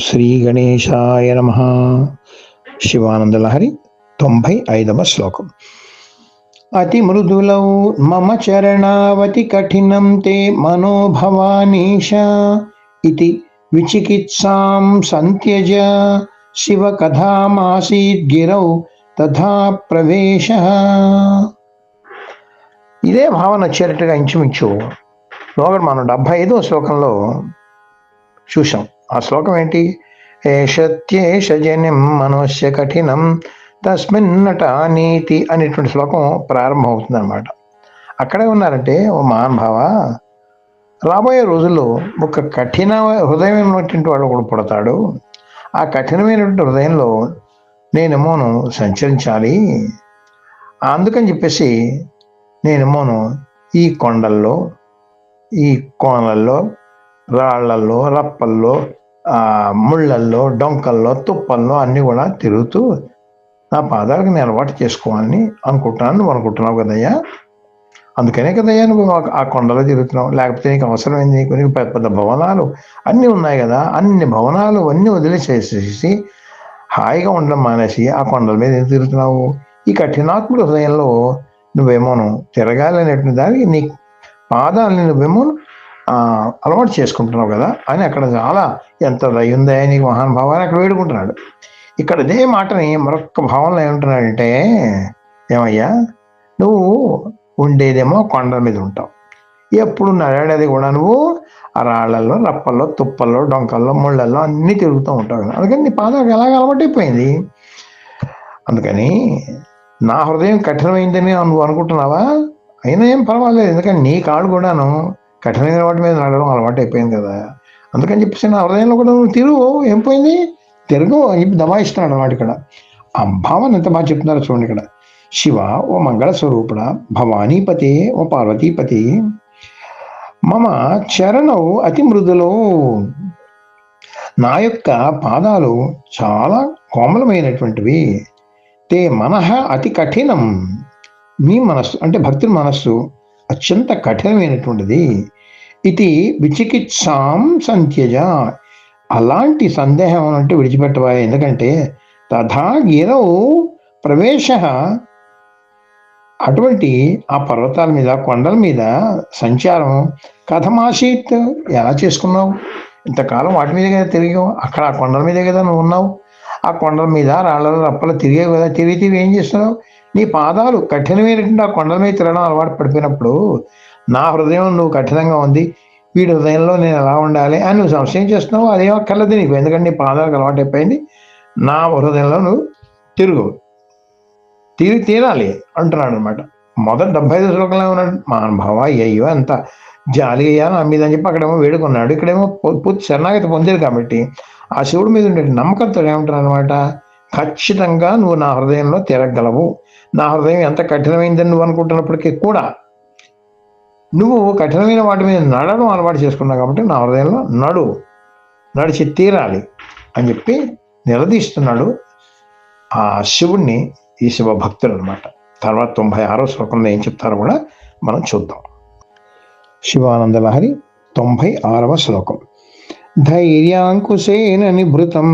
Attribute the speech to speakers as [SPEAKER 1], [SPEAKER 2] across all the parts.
[SPEAKER 1] శ్రీ గణేశాయ నమః. శివానంద లహరి 95వ శ్లోకం. అతి మృదులౌ మమ చరణావతి కఠినం తే మనోభవానీశ ఇతి విచికిత్సాం సంత్యజ శివ కథామాసీద్ గిరౌ తథా ప్రవేశ. ఇదే భావన వచ్చేటట్టుగా ఇంచుమించు మనం 75వ శ్లోకంలో చూసాం. ఆ శ్లోకం ఏంటి? ఏషత్యేష జనిం మనోస్య కఠినం తస్మిన్నట నీతి అనేటువంటి శ్లోకం ప్రారంభం అవుతుంది అనమాట. అక్కడే ఉన్నారంటే, ఓ మహానుభావ, రాబోయే రోజుల్లో ఒక కఠిన హృదయమైనటువంటి వాడు కూడా పుడతాడు. ఆ కఠినమైనటువంటి హృదయంలో నేనేమోను సంచరించాలి. అందుకని చెప్పేసి నేనేమోను ఈ కొండల్లో, ఈ కోనల్లో, రాళ్లల్లో, రప్పల్లో, ముళ్ళల్లో, డొంకల్లో, తుప్పల్లో అన్నీ కూడా తిరుగుతూ నా పాదాలకు నేను అలవాటు చేసుకోవాలని అనుకుంటున్నాను. నువ్వు అనుకుంటున్నావు కదయ్యా, అందుకనే కదయ్యా నువ్వు ఆ కొండలో తిరుగుతున్నావు. లేకపోతే నీకు అవసరమైంది, నీకు పెద్ద పెద్ద భవనాలు అన్నీ ఉన్నాయి కదా, అన్ని భవనాలు అన్నీ వదిలేసేసి హాయిగా ఉండడం మానేసి ఆ కొండల మీద ఏం తిరుగుతున్నావు? ఈ కఠినాత్ముడు హృదయంలో నువ్వేమోను తిరగాలి అనేటువంటి దానికి నీ పాదాలని నువ్వేమో అలవాటు చేసుకుంటున్నావు కదా అని అక్కడ చాలా ఎంత దయ ఉందా నీకు మహానుభావాన్ని అక్కడ వేడుకుంటున్నాడు. ఇక్కడ ఇదే మాటని మరొక భావనలో ఏమంటున్నాడంటే, ఏమయ్యా, నువ్వు ఉండేదేమో కొండల మీద ఉంటావు, ఎప్పుడు నడాడేది కూడా నువ్వు ఆ రాళ్లలో, రప్పల్లో, తుప్పల్లో, డొంకల్లో, ముళ్ళల్లో అన్నీ తిరుగుతూ ఉంటావు కదా. అందుకని నీ పాదాలకు ఎలాగ అలవాటైపోయింది. అందుకని నా హృదయం కఠినమైందని నువ్వు అనుకుంటున్నావా? అయినా ఏం పర్వాలేదు, ఎందుకని నీ కాళ్ళు కూడాను కఠినమైన వాటి మీద నడవడం అలవాటు అయిపోయింది కదా. అందుకని చెప్పేసి నా హృదయంలో కూడా నువ్వు తిరుగు, ఏం పోయింది, తిరుగు అని చెప్పి దబాయిస్తున్నాడు అన్నమాట. ఇక్కడ ఆ భావన ఎంత బాగా చెప్తున్నారో చూడండి. ఇక్కడ శివ ఓ మంగళ స్వరూపుడ, భవానీపతి ఓ పార్వతీపతి, మమ చరణం అతి మృదులో, నా యొక్క పాదాలు చాలా కోమలమైనటువంటివి, తే మనః అతి కఠినం, మీ మనస్సు అంటే భక్తుల మనస్సు అత్యంత కఠినమైనటువంటిది, ఇది విచికిత్సాం సంత్యజ, అలాంటి సందేహం అంటే విడిచిపెట్టవా. ఎందుకంటే తథా గిరౌ ప్రవేశ, అటువంటి ఆ పర్వతాల మీద, కొండల మీద సంచారం కథమాసీత్, ఎలా చేసుకున్నావు? ఇంతకాలం వాటి మీదే కదా తిరిగావు, అక్కడ ఆ కొండల మీదే కదా నువ్వు ఉన్నావు. ఆ కొండల మీద రాళ్ళ రప్పలు తిరిగావు కదా, తిరిగి ఏం చేస్తున్నావు? నీ పాదాలు కఠినమైనటువంటి ఆ కొండల మీద తిరగడం అలవాటు పడిపోయినప్పుడు నా హృదయం నువ్వు కఠినంగా ఉంది, వీడి హృదయంలో నేను ఎలా ఉండాలి అని నువ్వు సంశయం చేస్తున్నావు. అదేం అక్కర్లేదు నీకు, ఎందుకంటే నీ పాదాలకు అలవాటు అయిపోయింది. నా హృదయంలో నువ్వు తిరిగి తీరాలి అంటున్నాడు అనమాట. మొదటి 75 శ్లోకంలో ఉన్నాడు. మహానుభావ అయ్యో ఎంత జాలి అయ్యా నా మీద అని చెప్పి అక్కడేమో వేడుకున్నాడు. ఇక్కడేమో పూర్తి శరణాగతి పొందాడు కాబట్టి ఆ శివుడి మీద ఉండే నమ్మకంతో ఏమంటున్నాడు అనమాట, ఖచ్చితంగా నువ్వు నా హృదయంలో తిరగలవు. నా హృదయం ఎంత కఠినమైందని నువ్వు అనుకుంటున్నప్పటికీ కూడా నువ్వు కఠినమైన వాటి మీద నడవడం అలవాటు చేసుకున్నావు కాబట్టి నా హృదయంలో నడిచి తీరాలి అని చెప్పి నిలదీస్తున్నాడు ఆ శివుణ్ణి ఈ శివ భక్తులు అనమాట. తర్వాత 96వ శ్లోకంలో ఏం చెప్తారో కూడా మనం చూద్దాం. శివానంద లహరి 96వ శ్లోకం. ధైర్యాంకుశేన నిభృతం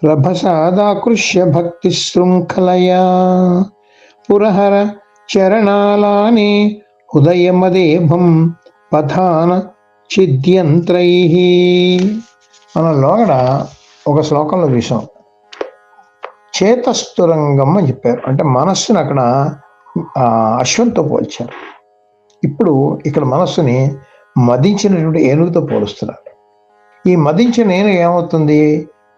[SPEAKER 1] రభసాదాకృష్య భక్తి శృంఖలయా పురహర చరణాలాని ఉదయమదేభం పథాన చిద్యంత్రై. మనం లోగడ ఒక శ్లోకంలో చూసాం, చేతస్థురంగం అని చెప్పారు. అంటే మనస్సుని అక్కడ అశ్వంతో పోల్చారు. ఇప్పుడు ఇక్కడ మనస్సుని మదించినటువంటి ఏనుగుతో పోలుస్తున్నారు. ఈ మదించిన ఏనుగు ఏమవుతుంది?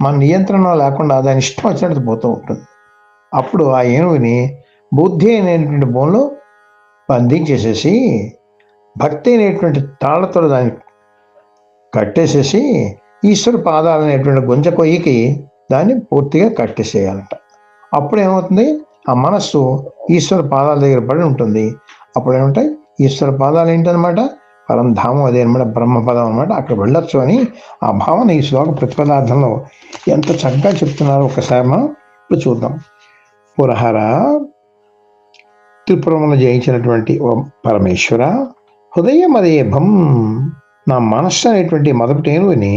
[SPEAKER 1] మన నియంత్రణ లేకుండా దాని ఇష్టం వచ్చినట్టు పోతూ ఉంటుంది. అప్పుడు ఆ ఏనుగుని బుద్ధి అనేటువంటి బోన్లో బంధించేసేసి భక్తి అనేటువంటి తాళ్లతో దాన్ని కట్టేసేసి ఈశ్వర పాదాలు అనేటువంటి గుంజ కొయ్యికి దాన్ని పూర్తిగా కట్టేసేయాలంట. అప్పుడు ఏమవుతుంది? ఆ మనస్సు ఈశ్వర పాదాల దగ్గర పడి ఉంటుంది. అప్పుడు ఏమంటాయి? ఈశ్వర పాదాలు ఏంటనమాట, పరంధామం, అదే అనమాట, బ్రహ్మపదం అనమాట. అక్కడ వెళ్ళొచ్చు అని ఆ భావన ఈ శ్లోక ప్రతిపదార్థంలో ఎంత చక్కగా చెప్తున్నారో ఒకసారి మనం ఇప్పుడు చూద్దాం. పురహర, త్రిపురమును జయించినటువంటి ఓ పరమేశ్వర, హృదయం అదేభం, నా మనస్సు అనేటువంటి మొదటి ఏనుగుని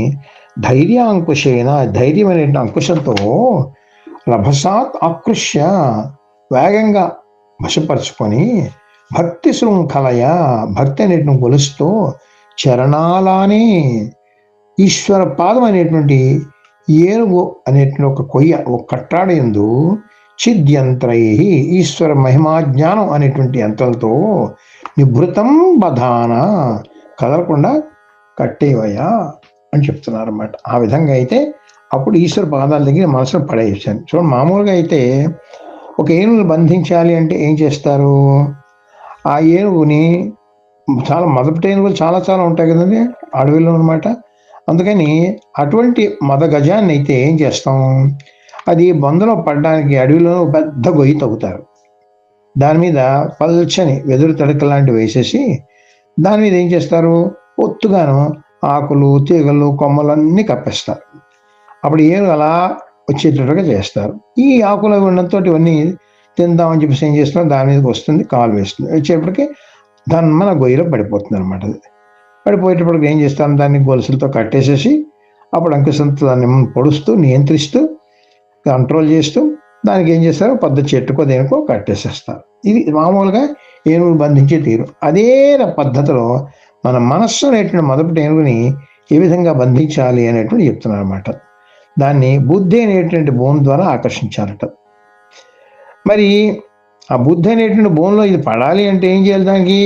[SPEAKER 1] ధైర్యాంకుశేన ధైర్యం అనే అంకుశంతో రభసాత్ ఆకృష్య వేగంగా వశపరుచుకొని భక్తి శృంఖలయ భక్తి అనేటువంటి గొలుస్తూ చరణాలానే ఈశ్వర పాదం అనేటువంటి ఏనుగు అనేటువంటి ఒక కొయ్య ఒక కట్టాడు ఎందు చిద్యంత్రై ఈశ్వర మహిమా జ్ఞానం అనేటువంటి యంత్రాలతో నిభృతం బధాన కదలకుండా కట్టేవయ్యా అని చెప్తున్నారు అన్నమాట. ఆ విధంగా అయితే అప్పుడు ఈశ్వర పాదాల దగ్గర మనసును పడేసాను. చూడండి, మామూలుగా అయితే ఒక ఏనుగుని బంధించాలి అంటే ఏం చేస్తారు? ఆ ఏనుగుని చాలా మొదటి ఏనుగులు చాలా చాలా ఉంటాయి కదండి అడవిలో అనమాట. అందుకని అటువంటి మద గజాన్ని అయితే ఏం చేస్తాం, అది బందులో పడడానికి అడవిలో పెద్ద గొయ్యి తవ్వుతారు. దాని మీద పల్చని వెదురు తడక లాంటివి వేసేసి దాని మీద ఏం చేస్తారు, ఒత్తుగాను ఆకులు తీగలు కొమ్మలన్నీ కప్పేస్తారు. అప్పుడు ఏనుగు అలా వచ్చేటట్టుగా చేస్తారు. ఈ ఆకులు ఉండడంతో ఇవన్నీ తిందామని చెప్పేసి ఏం చేస్తున్నారు, దాని మీదకి వస్తుంది, కాలు వేస్తుంది, వచ్చేటప్పటికి మన గొయ్యిలో పడిపోతుంది అనమాట. అది పడిపోయేటప్పటికి ఏం చేస్తాను, దాన్ని గొలుసులతో కట్టేసేసి అప్పుడు అంకుశంతో దాన్ని పొడుస్తూ నియంత్రిస్తూ కంట్రోల్ చేస్తూ దానికి ఏం చేస్తారు, పెద్ద చెట్టుకో దేనికో కట్టేసేస్తారు. ఇది మామూలుగా ఏనుగుని బంధించే తీరు. అదే పద్ధతిలో మన మనస్సు అనేటువంటి మొదటి ఏనుగుని ఏ విధంగా బంధించాలి అనేటువంటి చెప్తున్నారు అనమాట. దాన్ని బుద్ధి అనేటువంటి బోన్ ద్వారా ఆకర్షించాలట. మరి ఆ బుద్ధి అనేటువంటి బోన్లో ఇది పడాలి అంటే ఏం చేయాలి, దానికి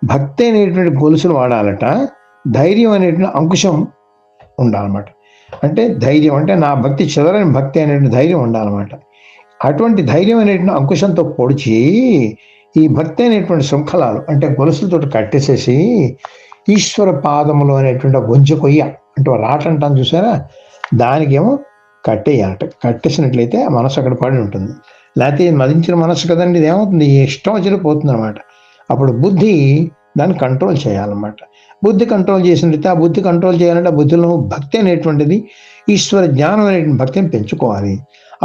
[SPEAKER 1] భక్తి అనేటువంటి గొలుసులు వాడాలట. ధైర్యం అనేటువంటి అంకుశం ఉండాలన్నమాట. అంటే ధైర్యం అంటే నా భక్తి చెదరని భక్తి అనేటువంటి ధైర్యం ఉండాలన్నమాట. అటువంటి ధైర్యం అనేటువంటి అంకుశంతో పొడిచి ఈ భక్తి అనేటువంటి శృంఖలాలు అంటే గొలుసులతో కట్టేసేసి ఈశ్వర పాదములు అనేటువంటి గొంజ కొయ్య అంటే రాట అంటాను చూసారా, దానికేమో కట్టేయాలట. కట్టేసినట్లయితే ఆ మనసు అక్కడ పడి ఉంటుంది. లేకపోతే మదించిన మనసు కదండి, ఇది ఏమవుతుంది, ఇష్టం వచ్చిన పోతుంది అనమాట. అప్పుడు బుద్ధి దాన్ని కంట్రోల్ చేయాలన్నమాట. బుద్ధి కంట్రోల్ చేసినట్లయితే ఆ బుద్ధి కంట్రోల్ చేయాలంటే ఆ బుద్ధిలో భక్తి అనేటువంటిది ఈశ్వర జ్ఞానం అనేటువంటి భక్తిని పెంచుకోవాలి.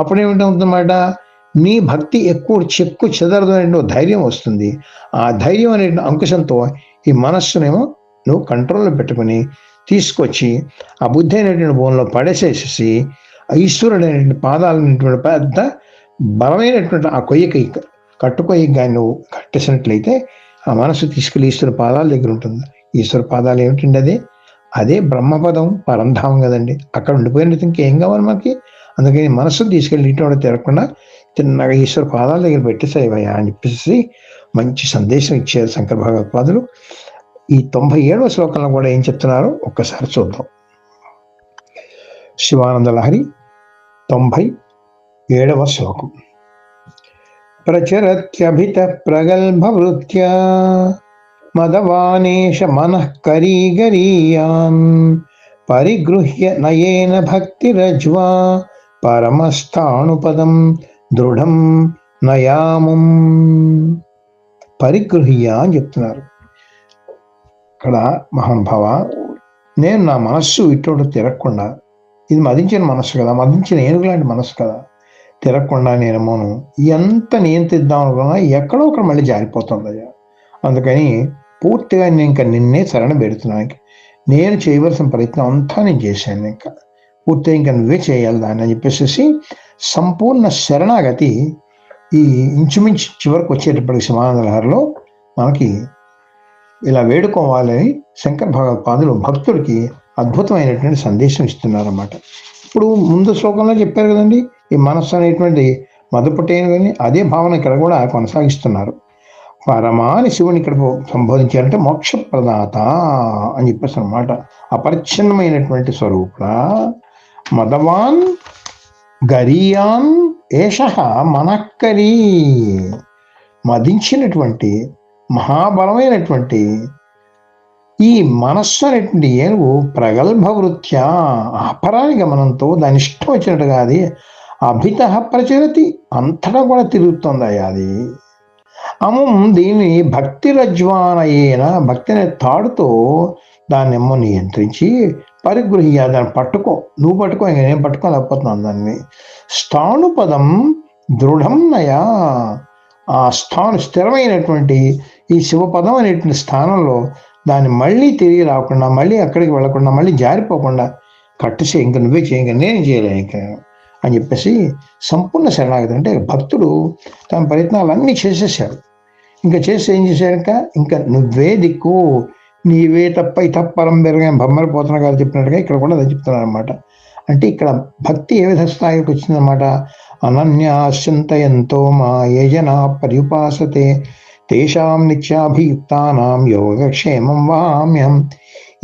[SPEAKER 1] అప్పుడేమిటవుతుందన్నమాట, నీ భక్తి ఎక్కువ చెదరదు అనే ధైర్యం వస్తుంది. ఆ ధైర్యం అనే అంకుశంతో ఈ మనస్సునేమో నువ్వు కంట్రోల్లో పెట్టుకుని తీసుకొచ్చి ఆ బుద్ధి అనేటువంటి బోన్లో పడేసేసి ఈశ్వరుడు అనేటువంటి పాదాలనేటువంటి పెద్ద బలమైనటువంటి ఆ కొయ్యకి కట్టుకొయ్యకి కానీ నువ్వు కట్టేసినట్లయితే ఆ మనసు తీసుకెళ్ళి ఈశ్వర పాదాల దగ్గర ఉంటుంది. ఈశ్వర పాదాలు ఏమిటండి, అదే బ్రహ్మపదం పరంధామం కదండి. అక్కడ ఉండిపోయినట్టు ఇంకేం కావాలి మనకి. అందుకని మనసు తీసుకెళ్ళి ఇటువంటి తిరగకుండా చిన్నగా ఈశ్వర పాదాల దగ్గర పెట్టేసేవయ్యా అని చెప్పేసి మంచి సందేశం ఇచ్చారు శంకర భగవత్పాదులు. ఈ 97వ శ్లోకంలో కూడా ఏం చెప్తున్నారో ఒక్కసారి చూద్దాం. శివానంద లహరి 97వ శ్లోకం. ప్రచరత్యభిత ప్రగల్భ వృత్యా మదవానేష మనః కరీగరీయాన్ పరిగృహ్య నయేన భక్తిరజ్వా పరమస్థాణుపదం దృఢం నయాముం. పరిగృహ్య అని చెప్తున్నారు ఇక్కడ మహానుభావ. నేను నా మనస్సు ఇటువంటి తిరగకుండా, ఇది మదించిన మనస్సు కదా, మదించిన ఏనుగు లాంటి మనస్సు కదా, తిరగకుండా నేనేమోను ఎంత నియంత్రిద్దాం అనుకున్నా ఎక్కడో ఒకటి మళ్ళీ జారిపోతుంది అయ్యా. అందుకని పూర్తిగా నేను ఇంకా నిన్నే శరణ పెడుతున్నాను. నేను చేయవలసిన ప్రయత్నం అంతా నేను చేశాను, ఇంకా పూర్తిగా ఇంకా నువ్వే చేయాలి దాన్ని అని చెప్పేసి సంపూర్ణ శరణాగతి ఈ ఇంచుమించు చివరికి వచ్చేటప్పటికి శివానంద లహరిలో మనకి ఇలా వేడుకోవాలని శంకర భగవత్పాదులు భక్తుడికి అద్భుతమైనటువంటి సందేశం ఇస్తున్నారన్నమాట. ఇప్పుడు ముందు శ్లోకంలో చెప్పారు కదండి, ఈ మనస్సు అనేటువంటి మొదపటేను కానీ అదే భావన ఇక్కడ కూడా కొనసాగిస్తున్నారు. పరమాని శివుని ఇక్కడ సంబోధించారంటే మోక్ష ప్రదాత అని చెప్పేసి అనమాట. అపరిచ్ఛిన్నమైనటువంటి స్వరూపుడా మదవాన్ గరీయాన్ ఏష మనక్కరీ, మదించినటువంటి మహాబలమైనటువంటి ఈ మనస్సు అనేటువంటి ఏనుగు ప్రగల్భ వృత్యా అపరాని గమనంతో దాని ఇష్టం వచ్చినట్టుగా అది అభిత ప్రచరతి అంతటా కూడా తిరుగుతుంది అది. అముం దీన్ని భక్తి రజ్వానయేన భక్తి అనే తాడుతో దాన్నేమో నియంత్రించి పరిగృహ్య దాన్ని పట్టుకో, నువ్వు పట్టుకో, ఇంకా నేను పట్టుకోలేకపోతున్నాను దాన్ని. స్థాణుపదం దృఢం నయా, ఆ స్థిరమైనటువంటి ఈ శివపదం అనేటువంటి స్థానంలో దాన్ని మళ్ళీ తిరిగి రాకుండా, మళ్ళీ అక్కడికి వెళ్లకుండా, మళ్ళీ జారిపోకుండా కట్టేసి ఇంక నువ్వే చేయ, ఇంక నేనేం చేయలేను ఇంకా అని చెప్పేసి సంపూర్ణ శరణాగతి. అంటే భక్తుడు తన ప్రయత్నాలన్నీ చేసేసాడు. ఇంకా చేసి ఏం చేశాక ఇంకా నువ్వే దిక్కు, నీవే తప్ప ఇతప్పరం పెరగా బొమ్మరిపోతున్న గారు చెప్పినట్టుగా ఇక్కడ కూడా అది చెప్తున్నారు అనమాట. అంటే ఇక్కడ భక్తి ఏ విధ స్థాయికి వచ్చిందన్నమాట. అనన్యాశ్చింతయంతో మా ఏ జనా పర్యుపాసతే తేషాం నిత్యాభియుక్తానాం యోగక్షేమం వహామ్యం.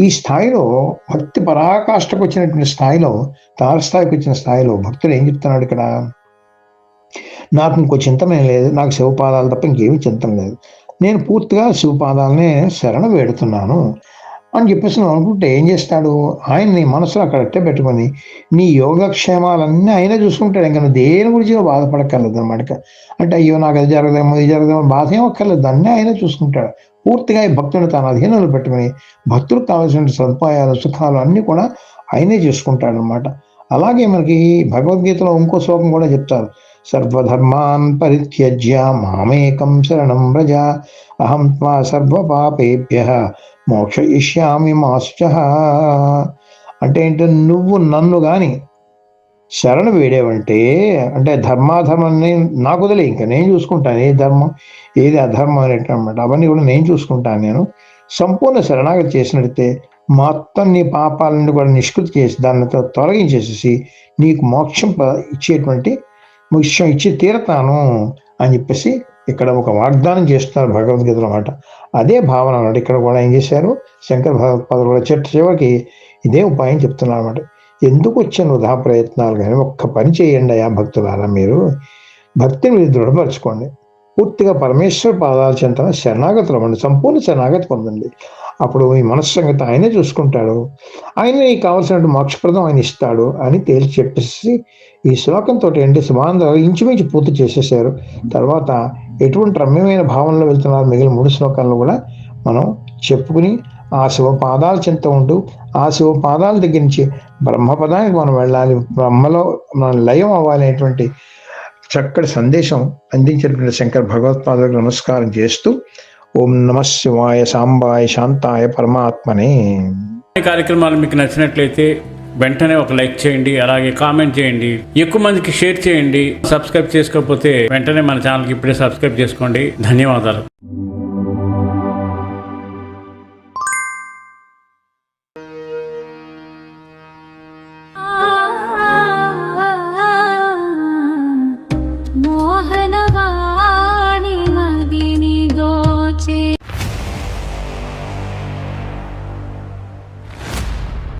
[SPEAKER 1] ఈ స్థాయిలో భక్తి పరాకాష్ఠకు వచ్చినటువంటి స్థాయిలో, తారస్థాయికి వచ్చిన స్థాయిలో భక్తుడు ఏం చెప్తున్నాడు ఇక్కడ, నాకు ఇంకో చింతనే లేదు, నాకు శివపాదాలు తప్ప ఇంకేమీ చింతన లేదు, నేను పూర్తిగా శివపాదాలనే శరణ వేడుతున్నాను అని చెప్పేసి నువ్వు అనుకుంటే ఏం చేస్తాడు, ఆయన నీ మనసులో అక్కడట్టే పెట్టుకొని నీ యోగక్షేమాలన్నీ ఆయనే చూసుకుంటాడు. ఇంకా నువ్వు దేని గురించి బాధపడక్కర్లేదు అనమాట. అంటే అయ్యో నాకు అది జరగదేమో ఇది జరగదేమో బాధ ఏం అక్కర్లేదు, అన్నీ ఆయనే చూసుకుంటాడు. పూర్తిగా ఈ భక్తుని తన అధీనంలో పెట్టుకుని భక్తులకు కావాల్సిన సదుపాయాలు సుఖాలు అన్నీ కూడా ఆయనే చేసుకుంటాడు అనమాట. అలాగే మనకి భగవద్గీతలో ఇంకో శ్లోకం కూడా చెప్తారు, సర్వధర్మాన్ పరిత్యజ్య మామేకం శరణం వ్రజ అహం త్వా సర్వపాపేభ్యః మోక్షయిష్యామి మా శుచః. అంటే ఏంటంటే నువ్వు నన్ను కానీ శరణ వేడేవంటే, అంటే ధర్మాధర్మాన్ని నాకు వదిలే, ఇంకా నేను చూసుకుంటాను, ఏ ధర్మం ఏది అధర్మం అనేటమాట అవన్నీ కూడా నేను చూసుకుంటాను. నేను సంపూర్ణ శరణాగతి చేసినట్టే మొత్తం నీ పాపాలను కూడా నిష్కృతి చేసి దానితో తొలగించేసేసి నీకు మోక్షం ఇచ్చేటువంటి మోక్షం ఇచ్చి తీరతాను అని చెప్పేసి ఇక్కడ ఒక వాగ్దానం చేస్తున్నారు భగవద్గీతలో అన్నమాట. అదే భావన అన్నమాట. ఇక్కడ కూడా ఏం చేశారు శంకర భగవత్పాదులు కూడా చివరికి ఇదే ఉపాయం చెప్తున్నారు అన్నమాట. ఎందుకు వచ్చిన వృధా ప్రయత్నాలు, కానీ ఒక్క పని చేయండి అయ్యా భక్తులారా, మీరు భక్తిని మీరు దృఢపరచుకోండి, పూర్తిగా పరమేశ్వర పాదాల చెంతన శరణాగతులు అవ్వండి, సంపూర్ణ శరణాగతి పొందండి. అప్పుడు ఈ మనస్సు సంగతి ఆయనే చూసుకుంటాడు, ఆయన నీకు కావాల్సినట్టు మోక్షప్రదం ఆయన ఇస్తాడు అని తేల్చి చెప్పేసి ఈ శ్లోకంతో ఏంటి శుభానందరావు ఇంచుమించు పూర్తి చేసేసారు. తర్వాత ఎటువంటి రమ్యమైన భావనలో వెళ్తున్నారు మిగిలిన 3 శ్లోకాలను కూడా మనం చెప్పుకుని ఆ శివపాదాల చెంత ఉంటూ ఆ శివపాదాల దగ్గర నుంచి బ్రహ్మపదానికి మనం వెళ్ళాలి, బ్రహ్మలో మనం లయం అవ్వాలనేటువంటి చక్కటి సందేశం అందించినటువంటి శంకర భగవత్పాదులకు నమస్కారం చేస్తూ ఓం నమ శివాయ సాంబాయ శాంతాయ పరమాత్మనే.
[SPEAKER 2] ఈ కార్యక్రమాలు మీకు నచ్చినట్లయితే వెంటనే ఒక లైక్ చేయండి, అలాగే కామెంట్ చేయండి, ఎక్కువ మందికి షేర్ చేయండి. సబ్స్క్రైబ్ చేసుకోకపోతే వెంటనే మన ఛానల్కి ఇప్పుడే సబ్స్క్రైబ్ చేసుకోండి. ధన్యవాదాలు.